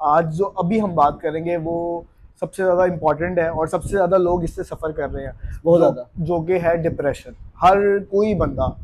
आज जो अभी हम बात करेंगे वो सबसे ज़्यादा इम्पोर्टेंट है और सबसे ज़्यादा लोग इससे सफ़र कर रहे हैं, बहुत जो ज्यादा। जो कि है डिप्रेशन। हर कोई बंदा,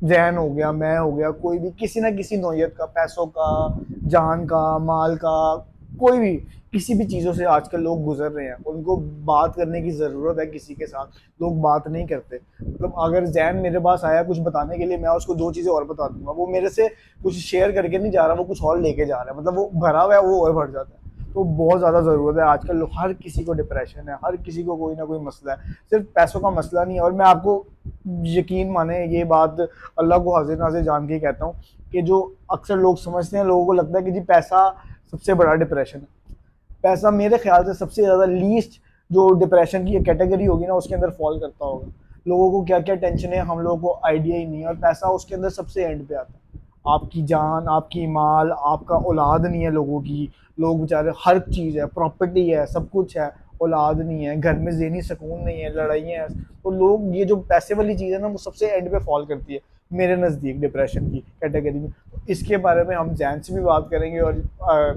जैन हो गया, मैं हो गया, कोई भी किसी ना किसी नौयत का, पैसों का, जान का, माल का, कोई भी किसी भी चीज़ों से आजकल लोग गुजर रहे हैं। उनको बात करने की ज़रूरत है किसी के साथ, लोग बात नहीं करते। मतलब अगर जैन मेरे पास आया कुछ बताने के लिए, मैं उसको दो चीज़ें और बता दूंगा, वो मेरे से कुछ शेयर करके नहीं जा रहा, वो कुछ और लेके जा रहा है, मतलब वो भरा हुआ है, वो और भर जाता है। तो बहुत ज़्यादा ज़रूरत है आजकल। हर किसी को डिप्रेशन है, हर किसी को कोई ना कोई मसला है, सिर्फ पैसों का मसला नहीं है। और मैं आपको, यकीन माने ये बात अल्लाह को हाजिर नाजिर जान के कहता हूँ, कि जो अक्सर लोग समझते हैं, लोगों को लगता है कि जी पैसा सबसे बड़ा डिप्रेशन है। पैसा मेरे ख्याल से सबसे ज़्यादा लीस्ट जो डिप्रेशन की कैटेगरी होगी ना, उसके अंदर फॉल करता होगा। लोगों को क्या क्या टेंशन है, हम लोगों को आइडिया ही नहीं है, और पैसा उसके अंदर सबसे एंड पे आता है। आपकी जान, आपकी माल, आपका औलाद नहीं है लोगों की, लोग बेचारे, हर चीज़ है, प्रॉपर्टी है, सब कुछ है, औलाद नहीं है, घर में ज़हनी सुकून नहीं है, लड़ाइयाँ हैं। तो लोग, ये जो पैसे वाली चीज़ है ना, वो सबसे एंड पे फॉल करती है मेरे नज़दीक डिप्रेशन की कैटेगरी में। तो इसके बारे में हम जैन से भी बात करेंगे, और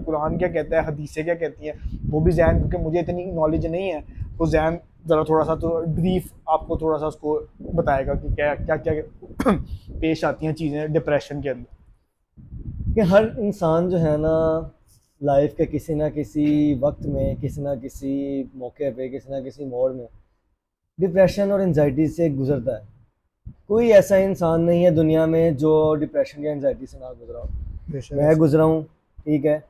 कुरान क्या कहता है, हदीसें क्या कहती हैं, वो भी जैन, क्योंकि मुझे इतनी नॉलेज नहीं है, तो जैन ज़रा थोड़ा सा तो ब्रीफ आपको थोड़ा सा उसको बताएगा कि क्या क्या क्या पेश आती हैं चीज़ें डिप्रेशन के अंदर। कि हर इंसान जो है ना, लाइफ के किसी ना किसी वक्त में, किसी ना किसी मौके पे, किसी ना किसी मोड़ में डिप्रेशन और एनजाइटी से गुजरता है। कोई ऐसा इंसान नहीं है दुनिया में जो डिप्रेशन या एनजाइटी से ना गुजरा हो। बेशक मैं ऐसा। गुजरा हूँ, ठीक है,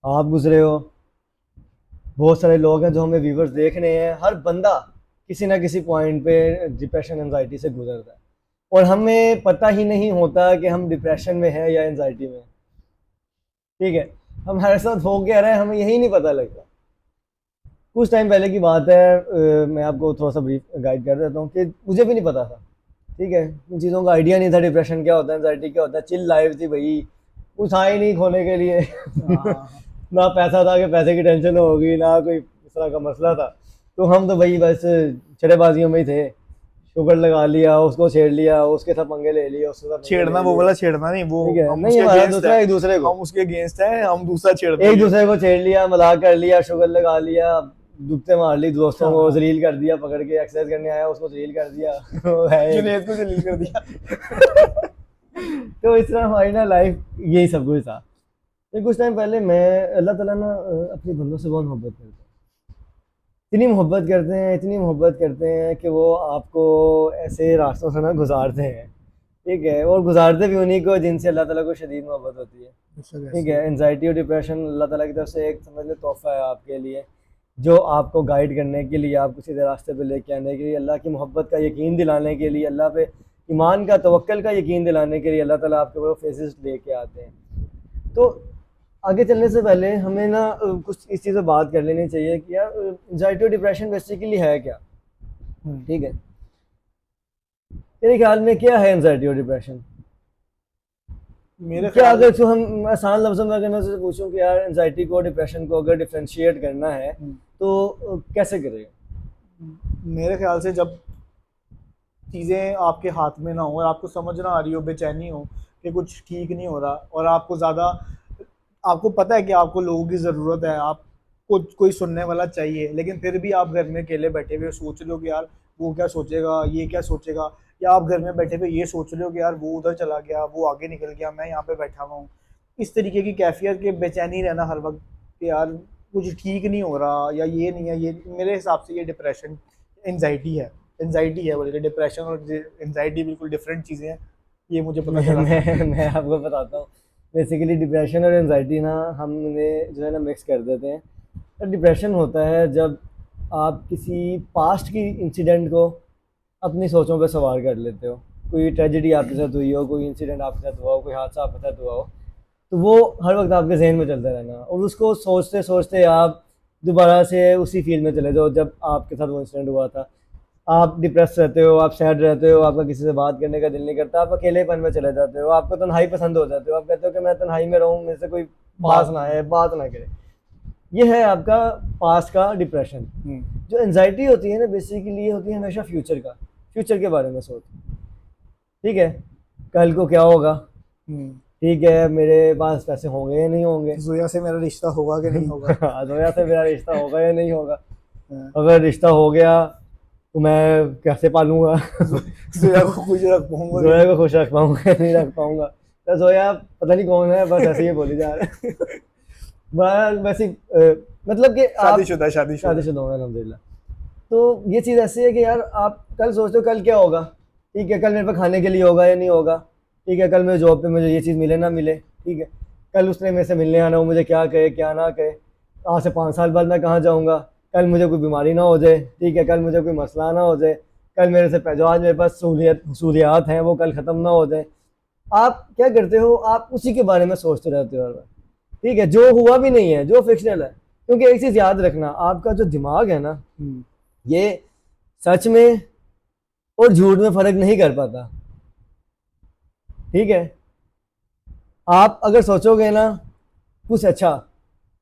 आप गुजरे हो, बहुत सारे लोग हैं जो हमें व्यूवर्स देख रहे हैं। हर बंदा किसी ना किसी पॉइंट पे डिप्रेशन एनजाइटी से गुजरता है, और हमें पता ही नहीं होता कि हम डिप्रेशन में हैं या एनजाइटी में हैं। ठीक है, हमारे साथ हो क्या रहा है हमें यही नहीं पता लगता। कुछ टाइम पहले की बात है, मैं आपको थोड़ा सा ब्रीफ गाइड कर देता हूँ कि मुझे भी नहीं पता था। ठीक है, इन चीज़ों का आइडिया नहीं था, डिप्रेशन क्या होता है, एंजाइटी क्या होता है। चिल लाइफ थी भाई, कुछ था ही नहीं खोने के लिए हाँ। ना पैसा था कि पैसे की टेंशन होगी, ना कोई इस तरह का मसला था। तो हम तो भाई बस चटेबाजियों में ही थे। शुगर लगा लिया, उसको छेड़ लिया, उसके साथ पंगे ले लिए, उसके साथ पंगे छेड़ना, ले वो लिए। वाला छेड़ना नहीं, वो ठीक है, हम नहीं उसके हमारा अगेंस्ट है। दूसरा एक दूसरे को, हम उसके अगेंस्ट है, हम दूसरा छेड़ना एक ही है। दूसरे को छेड़ लिया, मजाक कर लिया, शुगर लगा लिया, दुखते मार ली, दोस्तों को हाँ। जलील कर दिया, पकड़ के एक्सरसाइज करने आया उसको जलील कर दिया वो है एक जुनेद को जलील कर दिया। तो इस तरह हमारी ना लाइफ यही सब कुछ था। फिर कुछ टाइम पहले मैं, अल्लाह ताला ना अपने बंदों से बहुत मोहब्बत करते हैं। इतनी मोहब्बत करते हैं, इतनी मोहब्बत करते हैं कि वो आपको ऐसे रास्तों से ना गुजारते हैं। ठीक है, और गुजारते भी उन्हीं को जिनसे अल्लाह ताला को शदीद मोहब्बत होती है। बेशक ठीक ऐसे है, ही है। एनजाइटी और डिप्रेशन अल्लाह ताला की तरफ से एक समझ लो तोहफा है आपके लिए, जो आपको गाइड करने के लिए, आपको सीधे रास्ते पे लेके आने के लिए, अल्लाह की मोहब्बत का यकीन दिलाने के लिए, अल्लाह पे ईमान का, तवक्ल का यकीन दिलाने के लिए अल्लाह ताला आपके वो फेजेस लेके आते हैं। तो आगे चलने से पहले हमें ना कुछ इस चीज़ पे बात कर लेनी चाहिए कि यार एंजाइटी और डिप्रेशन बेसिकली है क्या। हम्म। ठीक है, तेरे ख्याल में क्या है एंजाइटी और डिप्रेशन? मेरे क्या ख्याल। अगर तो हम आसान लफ्ज़ों में अगर मैं तुझसे पूछूं कि यार एंजाइटी को, डिप्रेशन को अगर डिफ्रेंशिएट करना है तो कैसे करेगा? मेरे ख्याल से जब चीज़ें आपके हाथ में ना हो और आपको समझ ना आ रही हो, बेचैनी हो कि कुछ ठीक नहीं हो रहा, और आपको ज़्यादा, आपको पता है कि आपको लोगों की ज़रूरत है, आपको कोई सुनने वाला चाहिए, लेकिन फिर भी आप घर में अकेले बैठे हुए सोच रहे हो कि यार वो क्या सोचेगा, ये क्या सोचेगा, या आप घर में बैठे हुए ये सोच रहे हो कि यार वो उधर चला गया, वो आगे निकल गया, मैं यहाँ पे बैठा हुआ हूँ। इस तरीके की कैफियत के बेचैनी रहना हर वक्त कि यार कुछ ठीक नहीं हो रहा, या ये नहीं है, ये मेरे हिसाब से ये डिप्रेशन, एनजाइटी है। एनजाइटी है, बोले डिप्रेशन और एनजाइटी बिल्कुल डिफरेंट चीज़ें हैं, ये मुझे पता मैं चला था। मैं मैं आपको बताता हूँ। बेसिकली डिप्रेशन और एंजाइटी ना हमने जो है ना मिक्स कर देते हैं। तो डिप्रेशन होता है जब आप किसी पास्ट की इंसिडेंट को अपनी सोचों पे सवार कर लेते हो। कोई ट्रेजेडी आपके साथ हुई हो, कोई इंसिडेंट आपके साथ हुआ हो, कोई हादसा आपके साथ हुआ हो, तो वो हर वक्त आपके जहन में चलता रहना, और उसको सोचते सोचते आप दोबारा से उसी फील्ड में चले जाओ जब आपके साथ वो इंसिडेंट हुआ था। आप डिप्रेस रहते हो, आप सैड रहते हो, आपका किसी से बात करने का दिल नहीं करता, आप अकेलेपन में चले जाते हो, आपको तन्हाई पसंद हो जाते हो, आप कहते हो कि मैं तन्हाई में रहूँ, मेरे से कोई पास बात ना नहीं। आए, बात ना करे। ये है आपका पास का डिप्रेशन। हम्म। जो एनजाइटी होती है ना, बेसिकली ये होती है हमेशा फ्यूचर का, फ्यूचर के बारे में सोच। ठीक है, कल को क्या होगा, हम्म। ठीक है मेरे पास पैसे होंगे या नहीं होंगे, जोया से मेरा रिश्ता होगा कि नहीं होगा। जोया से मेरा रिश्ता होगा या नहीं होगा, हाँ। अगर रिश्ता हो गया तो मैं कैसे पालूंगा, जोया को खुश रख पाऊंगा। जोया को खुश रख पाऊंगा या नहीं रख पाऊंगा। तो जोया पता नहीं कौन है, बस ऐसे ही बोली जा रहे हैं। वैसे मतलब कि आप शादीशुदा शादीशुदा हूँ अल्हम्दुलिल्लाह। तो ये चीज़ ऐसी है कि यार आप कल सोचते हो कल क्या होगा, ठीक है कल मेरे पे खाने के लिए होगा या नहीं होगा, ठीक है कल मेरे जॉब पे मुझे ये चीज़ मिले ना मिले, ठीक है कल उसने मेरे से मिलने आना हो, मुझे क्या कहे क्या ना कहे, आज से 5 साल बाद मैं कहाँ जाऊँगा, कल मुझे कोई बीमारी ना हो जाए, ठीक है कल मुझे कोई मसला ना हो जाए, कल मेरे से जो आज मेरे पास सहूलियात हैं वो कल ख़त्म ना हो जाए। आप क्या करते हो, आप उसी के बारे में सोचते रहते हो हर वक्त, ठीक है जो हुआ भी नहीं है, जो फिक्शनल है। क्योंकि एक चीज़ याद रखना, आपका जो दिमाग है ना ये सच में और झूठ में फ़र्क नहीं कर पाता, ठीक है। आप अगर सोचोगे ना कुछ अच्छा,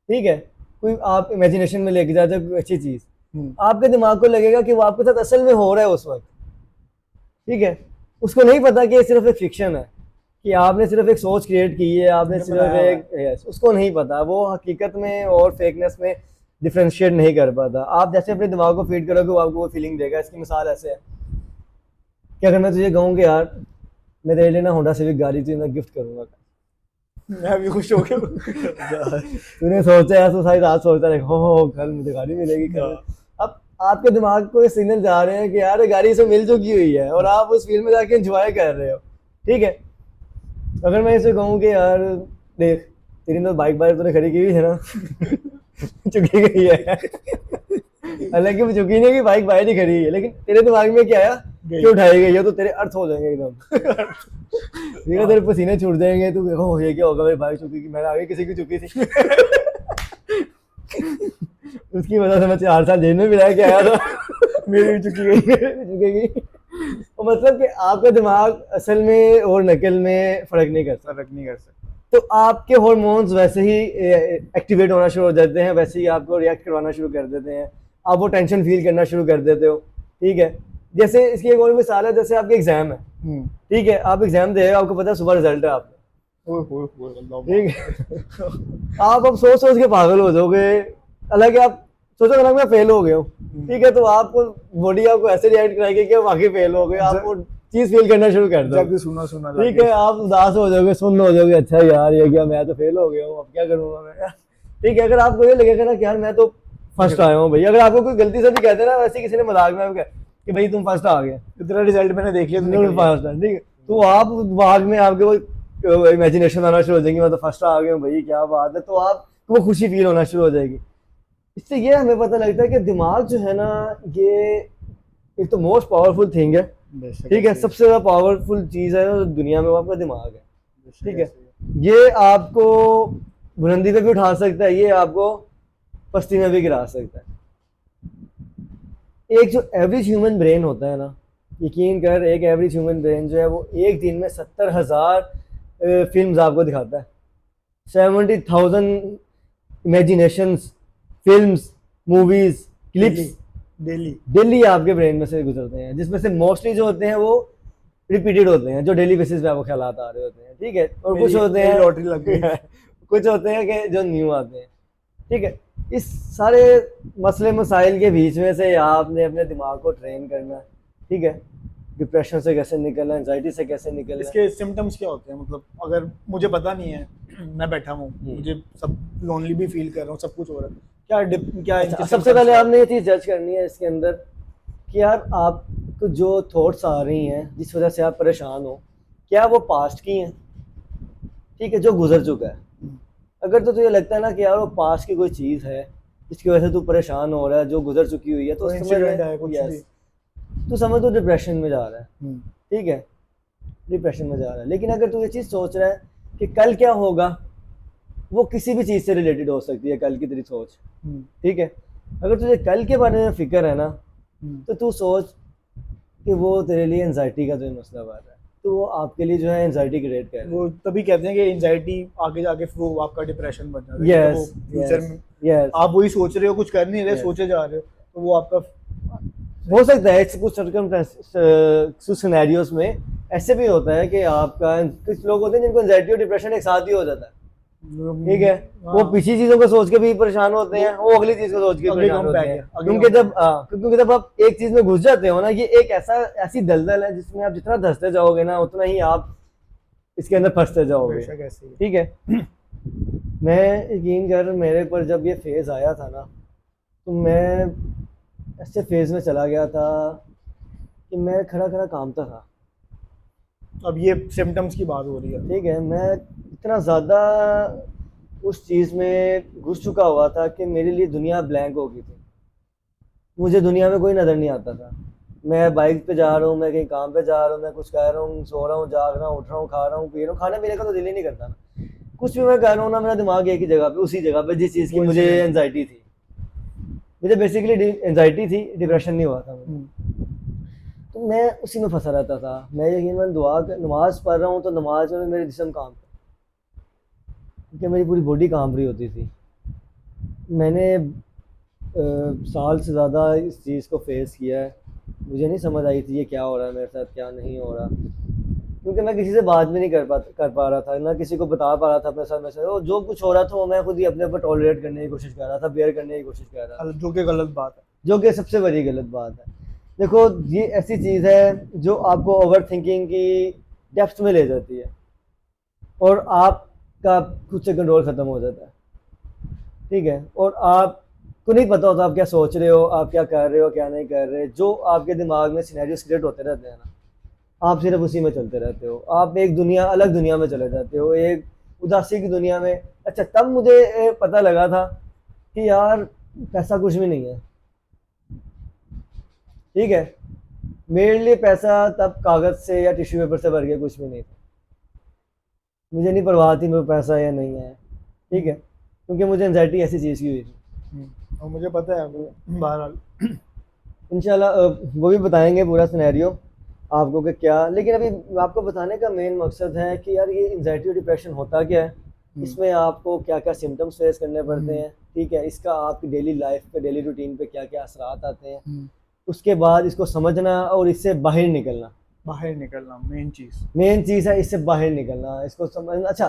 ठीक है कोई आप इमेजिनेशन में लेके जाते हो कोई अच्छी चीज़, आपके दिमाग को लगेगा कि वो आपके साथ असल में हो रहा है उस वक्त, ठीक है। उसको नहीं पता कि ये सिर्फ एक फिक्शन है, कि आपने सिर्फ एक सोच क्रिएट की है, आपने सिर्फ एक उसको नहीं पता, वो हकीकत में और फेकनेस में डिफ्रेंशिएट नहीं कर पाता। आप जैसे अपने दिमाग को फीड करोगे वो आपको वो फीलिंग देगा। इसकी मिसाल ऐसे है कि अगर मैं तुझे कहूँ कि यार मैं तेरे लिए ना होंडा सिविक गाड़ी तुझे मैं गिफ्ट करूँगा, मैं भी खुश हो गया। तूने सोचा है, तू सारी रात सोचता रहे हो कल मुझे गाड़ी मिलेगी कल। अब आपके दिमाग को ये सिग्नल जा रहे हैं कि यार गाड़ी से मिल चुकी हुई है और आप उस फील्ड में जाके एंजॉय कर रहे हो, ठीक है। अगर मैं इसे कहूँ कि यार देख तेरी तो बाइक तूने खड़ी की हुई है ना, चुकी गई है, हालांकि वो चुकी नहीं, कि बाइक बाहर ही खड़ी है, लेकिन तेरे दिमाग में क्या आया कि उठाई गई है, तो तेरे अर्थ हो जाएंगे एकदम, ठीक है तेरे पसीने छूट जाएंगे, तू देखो ये क्या होगा मेरी बाइक चुकी, मैंने आगे किसी की चुकी थी। उसकी वजह से मैं 4 साल जेल में भी रह के आया था, मेरी भी चुकी गई। तो मतलब कि आपका दिमाग असल में और नकल में फर्क नहीं कर सकता। तो आपके हार्मोन्स वैसे ही एक्टिवेट होना शुरू हो जाते हैं, वैसे ही आपको रिएक्ट करवाना शुरू कर देते हैं, आप वो टेंशन फील करना शुरू कर देते हो, ठीक है। जैसे इसकी एक और मिसाल है, जैसे आपके एग्जाम है, ठीक है आप एग्जाम दे रहे हो, आपको पता है सुबह रिजल्ट है आपका, ठीक है। आप अब सोच के पागल हो जाओगे, हालांकि आप सोचो ना मैं फेल हो गया हूँ, ठीक है, तो आपको बॉडी आपको ऐसे रिएक्ट कराएगी कि वाकई फेल हो गए, आप वो चीज फील करना शुरू कर दो, सुना ठीक है। आप उदास हो जाओगे, सुन्न हो जाओगे, अच्छा यार ये क्या मैं तो फेल हो गया हूँ, अब क्या करूंगा मैं, ठीक है। अगर आपको ये लगेगा ना कि यार मैं तो फर्स्ट आया हूँ भाई, अगर आपको कोई गलती से भी कहते हैं ना, वैसे किसी ने मजाक में कि भाई तुम फर्स्ट आ गए, तेरा रिजल्ट मैंने देख लिया, तुम फर्स्ट है, ठीक है, तो आप दिमाग में आपके वो इमेजिनेशन आना शुरू हो जाएगी, मैं तो फर्स्ट आ गया हूँ भाई क्या बात है, तो आप वो खुशी फील होना शुरू हो जाएगी। इससे ये हमें पता लगता है कि दिमाग जो है ना ये एक तो मोस्ट पावरफुल थिंग है, ठीक है, सबसे ज़्यादा पावरफुल चीज़ है दुनिया में, वो आपका दिमाग है, ठीक है। ये आपको बुलंदी पे भी उठा सकता है, ये आपको पस्ती में भी गिरा सकता है। एक जो एवरेज ह्यूमन ब्रेन होता है ना, यकीन कर एक एवरेज ह्यूमन ब्रेन जो है वो एक दिन में 70,000 फिल्म्स आपको दिखाता है, 70,000 imaginations, films, movies, clips daily आपके ब्रेन में से गुजरते हैं, जिसमें से मोस्टली जो होते हैं वो रिपीटेड होते हैं, जो डेली बेसिस पे आपको ख्यालात आ रहे होते हैं, ठीक है, और कुछ होते हैं लॉटरी लग गई कुछ होते हैं कि जो न्यू आते हैं, ठीक है। इस सारे मसले मसाइल के बीच में से आपने अपने दिमाग को ट्रेन करना है, ठीक है, डिप्रेशन से कैसे निकलना, एंजाइटी से कैसे निकलना। इसके सिम्टम्स क्या होते हैं, मतलब अगर मुझे पता नहीं है, मैं बैठा हूँ, मुझे सब लोनली भी फील कर रहा हूँ, सब कुछ हो रहा है, क्या अच्छा, सबसे पहले आपने ये चीज़ जज करनी है इसके अंदर कि यार आपको जो थॉट्स आ रही हैं जिस वजह से आप परेशान हो, क्या वो पास्ट की हैं, ठीक है, जो गुजर चुका है। अगर तो तुझे लगता है ना कि यार वो पास्ट की कोई चीज़ है जिसकी वजह से तू परेशान हो रहा है, जो गुजर चुकी हुई है, तो समझ तो डिप्रेशन में जा रहा है, ठीक है, डिप्रेशन में जा रहा है। लेकिन अगर तू ये चीज़ सोच रहा है कि कल क्या होगा, वो किसी भी चीज़ से रिलेटेड हो सकती है कल की तेरी सोच, ठीक है। अगर तुझे कल के बारे में फिक्र है ना, तो तू सोच कि वो तेरे लिए एंजाइटी का जो मसला बन रहा है, तो वो आपके लिए जो है एंजाइटी क्रिएट कर रहा है। वो तभी कहते हैं कि एंजाइटी आगे जाके वो आपका डिप्रेशन बन जाता है। यस, फ्यूचर में आप वही सोच रहे हो, कुछ कर नहीं रहे, सोचे जा रहे हो, तो वो आपका हो सकता है कुछ सर्कमस्टेंस, कुछ सिनेरियोस में ऐसे भी होता है कि आपका, कुछ लोग होते हैं जिनको एंजाइटी और डिप्रेशन एक साथ ही हो जाता है, ठीक है। वो पिछली चीजों को सोच के भी परेशान होते हैं, वो अगली चीज को सोच के अगली परेशान होते हैं, अगली क्योंकि जब आप एक चीज में घुस जाते हो ना, ये एक ऐसी दलदल है जिसमें आप जितना धंसते जाओगे ना उतना ही आप इसके अंदर फंसते जाओगे, बेशक ऐसे ही है। ठीक है। मैं यकीन कर, मेरे पर जब ये फेज आया था ना, तो मैं ऐसे फेज में चला गया था कि मैं खड़ा खड़ा कामता था, अब ये सिम्टम्स की बात हो रही है। ठीक है। मैं इतना ज़्यादा उस चीज़ में घुस चुका हुआ था कि मेरे लिए दुनिया ब्लैंक हो गई थी, मुझे दुनिया में कोई नज़र नहीं आता था। मैं बाइक पे जा रहा हूँ, मैं कहीं काम पे जा रहा हूँ, मैं कुछ कर रहा हूँ, सो रहा हूँ, जाग रहा हूँ, उठ रहा हूँ, खा रहा हूँ, पी रहा हूँ, खाने पीने का तो दिल ही नहीं करता ना, कुछ भी मैं कर रहा हूँ ना, मेरा दिमाग एक ही जगह पे, उसी जगह पे जिस चीज़ की मुझे एनजाइटी थी। मुझे बेसिकली एनजाइटी थी, डिप्रेशन नहीं हुआ था मुझे। तो मैं उसी में फंसा रहता था। मैं यकीनन नमाज पढ़ रहा हूँ तो नमाज में मेरे जिस्म काम था, क्योंकि मेरी पूरी बॉडी काम रही होती थी। मैंने साल से ज़्यादा इस चीज़ को फेस किया है, मुझे नहीं समझ आई थी ये क्या हो रहा है मेरे साथ, क्या नहीं हो रहा, क्योंकि मैं किसी से बात भी नहीं कर पा रहा था, ना किसी को बता पा रहा था अपने साथ। में से जो कुछ हो रहा था वो मैं खुद ही अपने ऊपर टॉलरेट करने की कोशिश कर रहा था, बेयर करने की कोशिश कर रहा था, जो कि गलत बात है, जो कि सबसे बड़ी गलत बात है। देखो, ये ऐसी चीज़ है जो आपको ओवर थिंकिंग की डेप्थ में ले जाती है और आपका खुद से कंट्रोल ख़त्म हो जाता है, ठीक है। और आपको नहीं पता होता आप क्या सोच रहे हो, आप क्या कर रहे हो, क्या नहीं कर रहे। जो आपके दिमाग में सिनेरियोस क्रिएट होते रहते हैं ना, आप सिर्फ उसी में चलते रहते हो। आप एक अलग दुनिया में चले जाते हो, एक उदासी की दुनिया में। अच्छा, तब मुझे पता लगा था कि यार पैसा कुछ भी नहीं है, ठीक है। मेरे लिए पैसा तब कागज़ से या टिश्यू पेपर से भर के कुछ भी नहीं था। मुझे नहीं परवाह थी मेरे पैसा या नहीं है, ठीक है, क्योंकि मुझे एंजाइटी ऐसी चीज़ की हुई थी। और मुझे पता है बहरहाल इंशाल्लाह वो भी बताएंगे पूरा सिनेरियो आपको कि क्या। लेकिन अभी आपको बताने का मेन मकसद है कि यार ये एंजाइटी और डिप्रेशन होता क्या है, इसमें आपको क्या क्या सिम्टम्स फेस करने पड़ते हैं, ठीक है, इसका आपकी डेली लाइफ पे, डेली रूटीन पे क्या क्या असरात आते हैं, उसके बाद इसको समझना और इससे बाहर निकलना। मेन चीज़ है इससे बाहर निकलना, इसको समझना। अच्छा,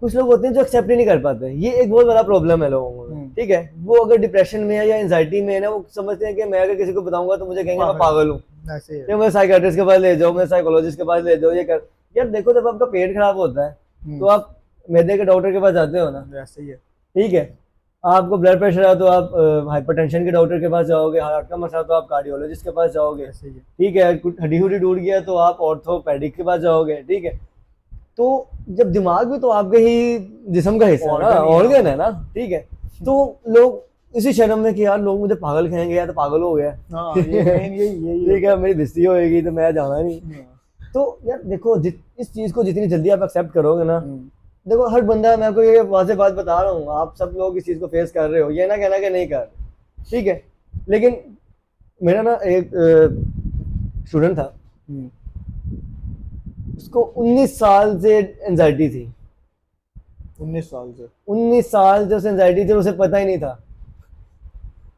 कुछ लोग होते हैं जो एक्सेप्ट ही नहीं कर पाते, ये एक बहुत बड़ा प्रॉब्लम है लोगों में, ठीक है। वो अगर डिप्रेशन में है या एंजाइटी में है ना, वो समझते हैं कि मैं अगर किसी को बताऊंगा तो मुझे कहेंगे मैं पागल हूँ, तो मैं साइकियाट्रिस्ट के पास ले जाओ, मैं साइकोलॉजिस्ट के पास ले जाओ, ये कर। यार देखो, जब आपका पेट खराब होता है तो आप मैदे के डॉक्टर के पास जाते हो ना, ऐसे ही है, ठीक है। आपको ब्लड प्रेशर है तो आप हाइपरटेंशन के डॉक्टर के पास जाओगे, हार्ट का मसला तो आप कार्डियोलॉजिस्ट के पास जाओगे, ठीक है। हड्डी हुड्डी टूट गया तो आप ऑर्थोपेडिक के पास जाओगे, ठीक है। तो जब दिमाग भी तो आपके ही जिस्म का हिस्सा है ना, ऑर्गन है ना, ठीक है। तो लोग इसी शर्म में कि यार लोग मुझे पागल कहेंगे, या तो पागल हो गया, ठीक है, मेरी बेइज्जती होएगी तो मैं जाना नहीं। तो यार देखो, इस चीज़ को जितनी जल्दी आप एक्सेप्ट करोगे ना, देखो हर बंदा, मैं आपको ये वाज़ेह बात बता रहा हूँ, आप सब लोग इस चीज़ को फेस कर रहे हो, ये ना कहना कि नहीं कर रहे, ठीक है। लेकिन मेरा ना एक स्टूडेंट था, उसको 19 साल से एंजाइटी थी। 19 साल से 19 साल से उसे एंजाइटी थी, उसे पता ही नहीं था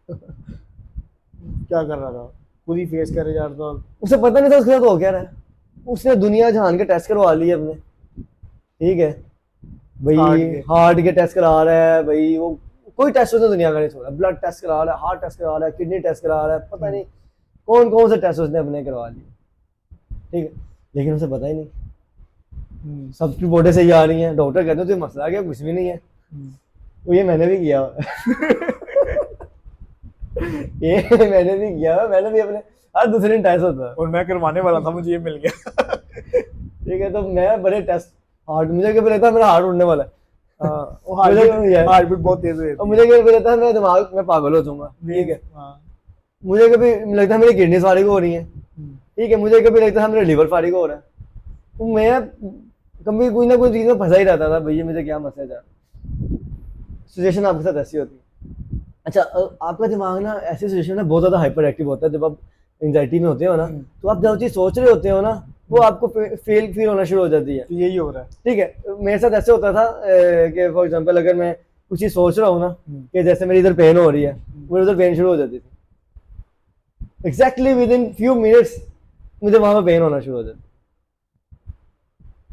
क्या कर रहा था, खुद ही फेस करे जा रहा था, उसे पता नहीं था उसके साथ हो क्या रहा है। उसने दुनिया जहान के टेस्ट करवा लिए अपने, ठीक है भाई, हार्ट के टेस्ट करा रहा है भाई, वो कोई टेस्ट उसने दुनिया का नहीं छोड़ा, ब्लड टेस्ट करा रहा है, हार्ट टेस्ट करा रहा है, किडनी टेस्ट करा रहा है, पता नहीं कौन कौन से टेस्ट उसने अपने करवा लिए, ठीक है। लेकिन उसे पता ही नहीं, सबकी रिपोर्टें सही आ रही हैं, डॉक्टर कहते हैं तो मसला क्या, कुछ भी नहीं है। तो ये मैंने भी किया ये मैंने भी किया, मैंने भी अपने हर दूसरे दिन टेस्ट होता है, और मैं करवाने वाला था, मुझे ये मिल गया ठीक है। तो मैं बड़े टेस्ट, हार्ट, मुझे क्या लगता है मेरा हार्ट उड़ने वाला है, हार्ट बीट बहुत तेज है, और मुझे क्या लगता है मेरा दिमाग में पागल हो जाऊंगा, ठीक है। मुझे कभी लगता है मेरी किडनी फारिग हो रही है, ठीक है। मुझे कभी लगता है मेरा लीवर फारिग हो रहा है। तो मैं कभी कोई ना कोई चीज़ में फंसा ही रहता था, भैया मुझे क्या मसला है। सिचुएशन आपके साथ ऐसी होती है। अच्छा, आपका दिमाग ना ऐसी सिचुएशन में बहुत ज़्यादा हाइपर एक्टिव होता है। जब आप एंजाइटी में होते हो ना, तो आप जो चीज़ सोच रहे होते हो ना, वो आपको फील होना शुरू हो जाती है। तो यही हो रहा है, ठीक है। मेरे साथ ऐसे होता था कि फॉर एग्जांपल अगर मैं कुछ चीज़ सोच रहा हूँ ना, कि जैसे मेरी इधर पेन हो रही है, मुझे उधर पेन शुरू हो जाती थी। Exactly with in few minutes मुझे वहाँ पर पेन होना शुरू हो जाता।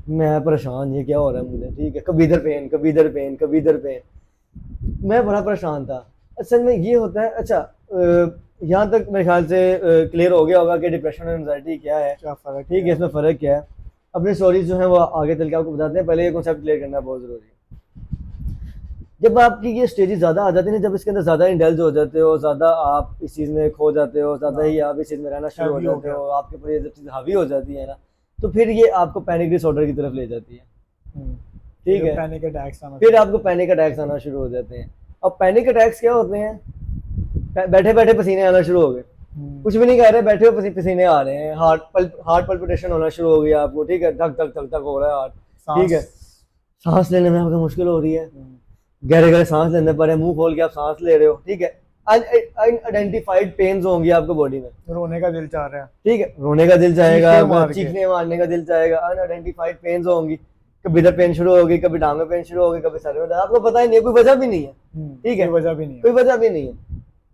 मैं परेशान, ये क्या हो रहा है मुझे, ठीक है, कभी इधर पेन, कभी इधर पेन, कभी इधर पेन। मैं बड़ा परेशान था। असल में ये होता है, अच्छा यहाँ तक मेरे ख्याल से क्लियर हो गया होगा कि डिप्रेशन और एंजाइटी क्या है, क्या फर्क ठीक है, इसमें फ़र्क क्या है। अपनी स्टोरीज जो है वो आगे चल के आपको बताते हैं, पहले ये कॉन्सेप्ट क्लियर करना बहुत ज़रूरी है। जब आपकी ये स्टेजेस ज़्यादा आ जाती हैं, जब इसके अंदर ज़्यादा इंडल्ज हो जाते हो, ज़्यादा आप इस चीज़ में खो जाते हो, ज़्यादा ही आप इस चीज़ में रहना शुरू हो हावी हो जाते हो, आपके ऊपर ये जब चीज़ हावी हो जाती है ना, तो फिर ये आपको पैनिक डिसऑर्डर की तरफ ले जाती है, ठीक है। पैनिक अटैक्स आना फिर आपको पैनिक अटैक्स आना शुरू हो जाते हैं। अब पैनिक अटैक्स क्या होते हैं, बैठे बैठे पसीने आना शुरू हो गए, कुछ भी नहीं कह रहे, बैठे हो पसीने आ रहे हैं, हार्ट पल्पिटेशन होना शुरू हो गया आपको, ठीक है, धक धक धक धक हो रहा है हार्ट, ठीक है, सांस लेने में आपको मुश्किल हो रही है, गहरे गहरे सांस लेने पर है, मुंह खोल के आप सांस ले रहे हो, ठीक है, अनआइडेंटिफाइड पेन्स होंगी आपको बॉडी में, रोने का दिल चाह रहा है, ठीक है, रोने का दिल चाहेगा, चीखने चीखने मारने का दिल चाहेगा, अनआइडेंटिफाइड पेन्स होंगी, कभी इधर पेन शुरू होगी, कभी टांग में पेन शुरू होगी, कभी सर में, आपको पता ही नहीं है, कोई वजह भी नहीं है, ठीक है, कोई वजह भी नहीं है, कोई वजह भी नहीं है,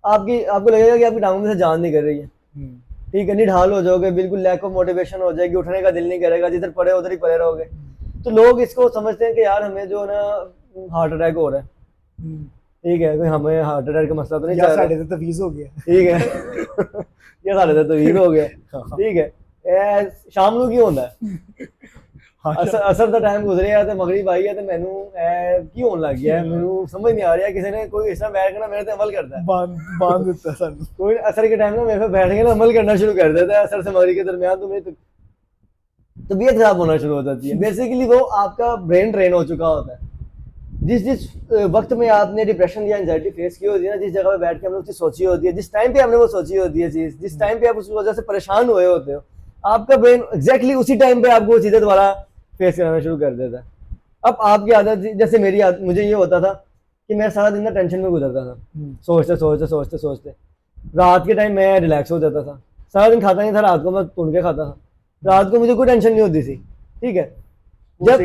आपको लगेगा कि आपकी टांगों में से जान नहीं कर रही है, ठीक है, निढाल हो जाओगे, बिल्कुल लैक ऑफ मोटिवेशन हो जाएगी, उठने का दिल नहीं करेगा, जिधर पड़े उधर ही पड़े रहोगे। तो लोग इसको समझते हैं कि यार हमें जो ना हार्ट अटैक हो रहा है, ठीक है, कोई हमें हार्ट अटैक का मसला तो नहीं चल रहा, साढ़े तो 20 हो गया, ठीक है ये साढ़े तो 20 हो गया, ठीक है, शाम ਨੂੰ ਕੀ ਹੁੰਦਾ ਅਸਰ ਦਾ ਟਾਈਮ ਗੁਜ਼ਰਿਆ ਤੇ ਮਗਰਿਬ ਆਈ ਹੈ ਤੇ ਮੈਨੂੰ ਕੀ ਹੋਣ ਲੱਗ ਗਿਆ, ਮੈਨੂੰ ਸਮਝ नहीं आ रहा ਕਿਸੇ ने कोई इस तरह बैठ के ना मेरे पे अमल करता है, बांध देता है ਸਾਨੂੰ, कोई असर के टाइम ना मेरे पे बैठ के ना अमल करना शुरू कर देता है, असर से मगरिब के दरमियान तो मेरी तबीयत खराब होना शुरू हो जाती है। बेसिकली वो आपका ब्रेन ड्रेन हो चुका होता है। जिस वक्त में आपने डिप्रेशन या एंजाइटी फेस की होती है ना, जिस जगह पे बैठ के हमने उसकी सोची होती है, जिस टाइम पे हमने वो सोची होती है चीज़, जिस टाइम पे आप उस वजह से परेशान हुए होते हो, आपका ब्रेन एग्जैक्टली उसी टाइम पे आपको चीज़ें दोबारा फेस कराना शुरू कर देता है। अब आपकी आदत, जैसे मेरी आदत, मुझे ये होता था कि मैं सारा दिन ना टेंशन में गुजरता था, सोचते सोचते सोचते सोचते, रात के टाइम मैं रिलैक्स हो जाता था, सारा दिन खाता नहीं था, रात को मैं तुन के खाता था, रात को मुझे कोई टेंशन नहीं होती थी, ठीक है, जब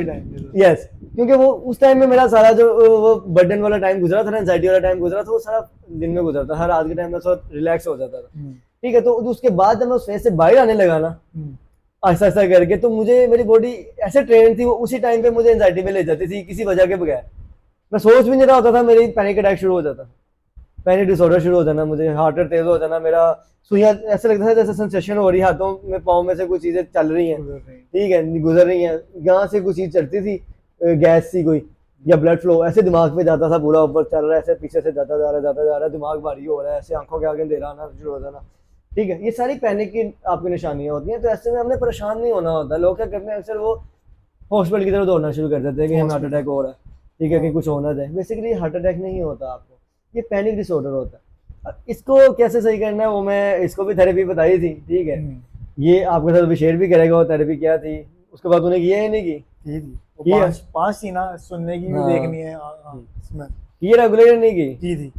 यस, क्योंकि वो उस टाइम में मेरा सारा जो वो बर्डन वाला टाइम गुजरा था ना, एंजाइटी वाला टाइम गुजरा था, वो सारा दिन में गुजरता था, रात के टाइम में थोड़ा रिलैक्स हो जाता था, ठीक है। तो उसके बाद जब मैं उस फेज से बाहर आने लगा ना, ऐसा ऐसा करके, तो मुझे मेरी बॉडी ऐसे ट्रेन थी, वो उसी टाइम पे मुझे एंजाइटी में ले जाती थी किसी वजह के बगैर, मैं सोच भी नहीं रहा होता था, मेरी पैनिक अटैक शुरू हो जाता, पैनिक डिसऑर्डर शुरू हो जाना, मुझे हार्ट रेट तेज हो जाना, मेरा सुइयां ऐसा लगता था जैसे सेंसेशन हो रही है, हाथों में पाँव में से कुछ चीज़ें चल रही हैं, ठीक है, गुजर रही हैं, यहाँ से कुछ चीज़ चलती थी, गैस सी कोई या ब्लड फ्लो ऐसे दिमाग पे जाता था, पूरा ऊपर चल रहा है, ऐसे पीछे से जाता जा रहा है, दिमाग भारी हो रहा है, ऐसे आंखों के आगे अंधेरा आना शुरू हो जाना, ठीक है, ये सारी पैनिक की आपकी निशानियाँ होती हैं। तो ऐसे में हमने परेशान नहीं होना होता, लोग क्या करते हैं अक्सर, वो हॉस्पिटल की तरफ दौड़ना शुरू कर देते हैं कि हमें हार्ट अटैक हो रहा है, ठीक है, कि कुछ होना जाए। बेसिकली हार्ट अटैक नहीं होता आपको, ये पैनिक डिसऑर्डर होता है। अब इसको कैसे सही करना है, वो मैं इसको भी थेरेपी बताई थी, ठीक है, ये आपके साथ अभी शेयर भी करेगा वो थेरेपी क्या थी, उसके बाद उन्हें किया ही नहीं की, पांच थी ना, सुनने की भी देखनी है इसमें, ये रेगुलर नहीं की थी,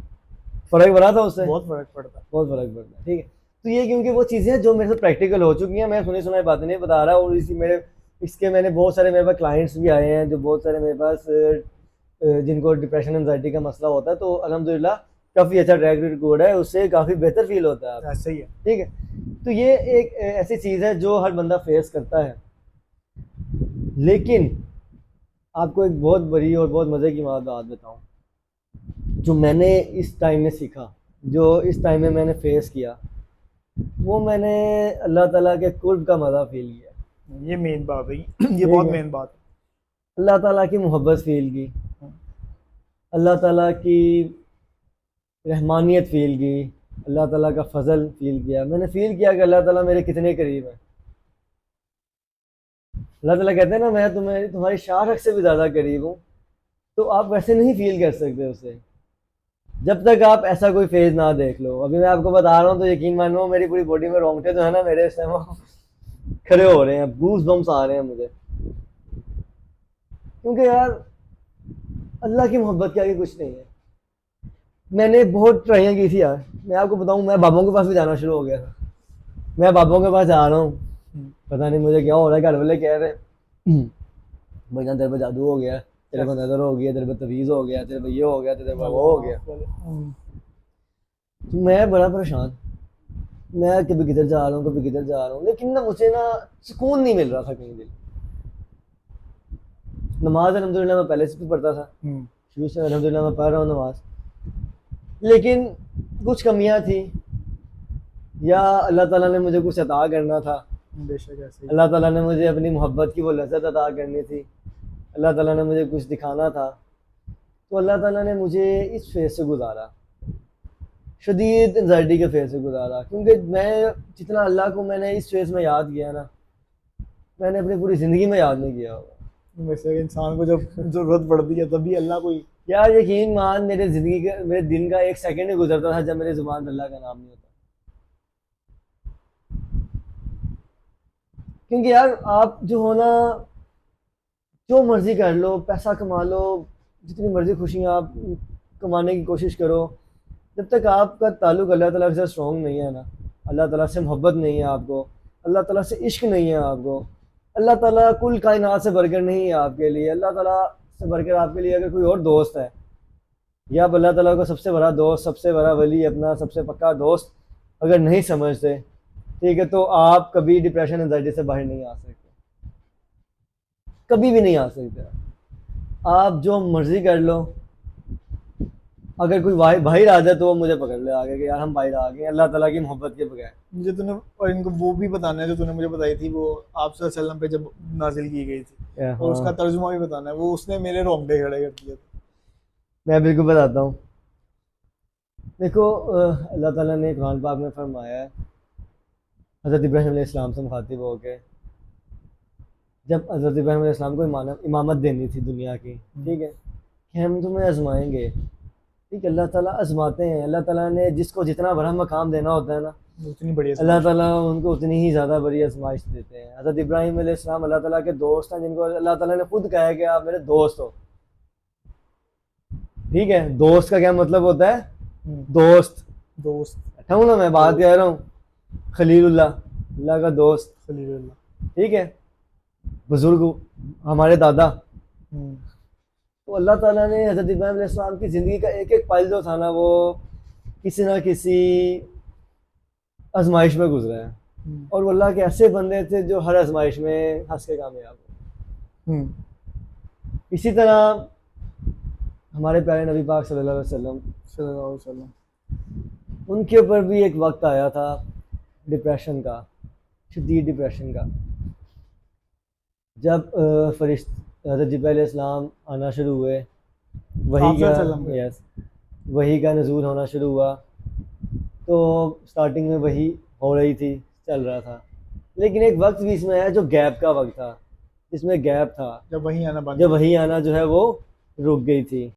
फर्क पड़ा था उससे, बहुत फर्क पड़ता, बहुत फर्क पड़ता, ठीक है। तो ये क्योंकि वो चीज़ें जो मेरे साथ प्रैक्टिकल हो चुकी हैं, मैं सुनी सुनाई बातें नहीं बता रहा, और इसके मैंने बहुत सारे मेरे पास क्लाइंट्स भी आए हैं, जो बहुत सारे मेरे पास जिनको डिप्रेशन एंजाइटी का मसला होता है, तो अल्हम्दुलिल्लाह काफ़ी अच्छा ट्रैक रिकॉर्ड है, उससे काफ़ी बेहतर फील होता है, ऐसा ही है, ठीक है। तो ये एक ऐसी चीज़ है जो हर बंदा फेस करता है, लेकिन आपको एक बहुत बड़ी और बहुत मज़े की बात बताऊँ, जो मैंने इस टाइम में सीखा, जो इस टाइम में मैंने फेस किया, वो मैंने अल्लाह ताला के कुर्ब का मज़ा फील किया। ये मेन बात है, ये बहुत मेन बात, अल्लाह ताला की मोहब्बत फील की, अल्लाह ताला की रहमानियत फील की, अल्लाह ताला का फजल फील किया। मैंने फील किया कि अल्लाह ताला मेरे कितने करीब है। अल्लाह ताला कहते हैं ना, मैं तुम्हारी शाख से भी ज़्यादा करीब हूँ। तो आप वैसे नहीं फील कर सकते उसे जब तक आप ऐसा कोई फेज ना देख लो। अभी मैं आपको बता रहा हूँ तो यकीन मानो मेरी पूरी बॉडी में रोंगटे जो है ना मेरे इस टाइम खड़े हो रहे हैं, गूज़ बम्स आ रहे हैं मुझे, क्योंकि यार अल्लाह की मोहब्बत के आगे कुछ नहीं है। मैंने बहुत ट्राइयाँ की थी यार, मैं आपको बताऊँ, मैं बाबों के पास भी जाना शुरू हो गया था। मैं बाबों के पास जा रहा हूँ, पता नहीं मुझे क्या हो रहा है, घर वाले कह रहे भाईजान तेरे पे जादू हो गया, तेरे को नजर हो गया, तेरे पे तवीज़ हो गया, तेरे पे ये हो गया, तेरे पे वो हो गया। तो मैं बड़ा परेशान, मैं कभी किधर जा रहा हूँ, कभी किधर जा रहा हूँ, लेकिन ना मुझे ना सुकून नहीं मिल रहा था कहीं दिल। नमाज अल्हम्दुलिल्लाह मैं पहले से भी पढ़ता था, हम्म, शुरू से अल्हम्दुलिल्लाह मैं पढ़ रहा हूँ नमाज, लेकिन कुछ कमियां थी, या अल्लाह ताला ने मुझे कुछ अता करना था, बेशक ऐसे ही। अल्लाह ताला ने मुझे अपनी मोहब्बत की वो लज़्ज़त अता करनी थी, अल्लाह ताला ने मुझे कुछ दिखाना था, तो अल्लाह ताला ने मुझे इस फेज़ से गुजारा, शदीद एंजाइटी के फेज़ से गुजारा, क्योंकि मैं जितना अल्लाह को मैंने इस फेज़ में याद किया ना, मैंने अपनी पूरी ज़िंदगी में याद नहीं किया होगा। वैसे इंसान को जब जरूरत पड़ती है तभी अल्लाह को ही। यार यकीन मान, मेरे दिन का एक सेकंड ही गुजरता था जब मेरे ज़ुबान पे अल्लाह का नाम नहीं होता। क्योंकि यार आप जो हो ना, जो मर्जी कर लो, पैसा कमा लो, जितनी मर्जी खुशियाँ आप कमाने की कोशिश करो, जब तक आपका ताल्लुक अल्लाह ताला से स्ट्रॉन्ग नहीं है ना, अल्लाह ताला से मोहब्बत नहीं है आपको, अल्लाह ताला से इश्क नहीं है आपको, अल्लाह ताला कुल कायनात से बढ़कर नहीं है आपके लिए, अल्लाह ताला से बढ़कर आपके लिए अगर कोई और दोस्त है, या आप अल्लाह ताला को सबसे बड़ा दोस्त, सबसे बड़ा वली, अपना सबसे पक्का दोस्त अगर नहीं समझते, ठीक है, तो आप कभी डिप्रेशन एंजाइटी से बाहर नहीं आ सकते, कभी भी नहीं आ सकते। आप जो मर्जी कर लो, अगर कोई बाहर आ जाए तो वो मुझे पकड़ ले आगे कि यार हम बाहर आ गए अल्लाह ताला की मोहब्बत के बगैर। मुझे तूने और इनको वो भी बताना है जो तूने मुझे बताई थी, वो आप सल्लल्लाहु अलैहि वसल्लम पे जब नाजिल की गई थी, हाँ, और उसका तर्जुमा भी बताना है, वो उसने मेरे रोंगटे खड़े कर दिए थे। मैं बिल्कुल बताता हूँ। देखो अल्लाह ताला ने कुरान पाक में फरमाया है, हज़रत इब्राहीम अलैहिस्सलाम से मुखातिब होके, जब हज़रत इब्राहीम अलैहिस्सलाम को इमामत देनी थी दुनिया की, ठीक है, कि हम तुम्हें आजमाएंगे, ठीक है, अल्लाह ताला आजमाते हैं, अल्लाह ताला ने जिसको जितना बड़ा मकाम देना होता है ना, उतनी बढ़िया अल्लाह समझ। ताला उनको उतनी ही ज़्यादा बड़ी आजमाइश देते हैं। हज़रत इब्राहीम अलैहिस्सलाम अल्लाह ताला के दोस्त हैं, जिनको अल्लाह ताला ने खुद कहा है कि आप मेरे दोस्त हो, ठीक है, दोस्त का क्या मतलब होता है, दोस्त, दोस्त, बैठा हूँ ना मैं बात कह रहा हूँ, खलीलुल्लाह, अल्लाह का दोस्त, खलीलुल्लाह। ठीक है, बुजुर्ग, हमारे दादा। तो अल्लाह ताला ने हज़रत इब्राहीम अलैहिस्सलाम की ज़िंदगी का एक एक पल जो था ना, वो किसी ना किसी आजमाइश में गुजरा है, और वो अल्लाह के ऐसे बंदे थे जो हर आजमाइश में हंस के कामयाब हो। इसी तरह हमारे प्यारे नबी पाक सल्लल्लाहु अलैहि वसल्लम, उनके ऊपर भी एक वक्त आया था डिप्रेशन का, शदीद डिप्रेशन का, जब हज़रत जिब्राइल अलैहिस्सलाम आना शुरू हुए, वही का, यस, वही का नज़ूल होना शुरू हुआ। तो स्टार्टिंग में वही हो रही थी, चल रहा था, लेकिन एक वक्त भी इसमें आया जो गैप का वक्त था, इसमें गैप था, जब वही आना जो है वो रुक गई थी।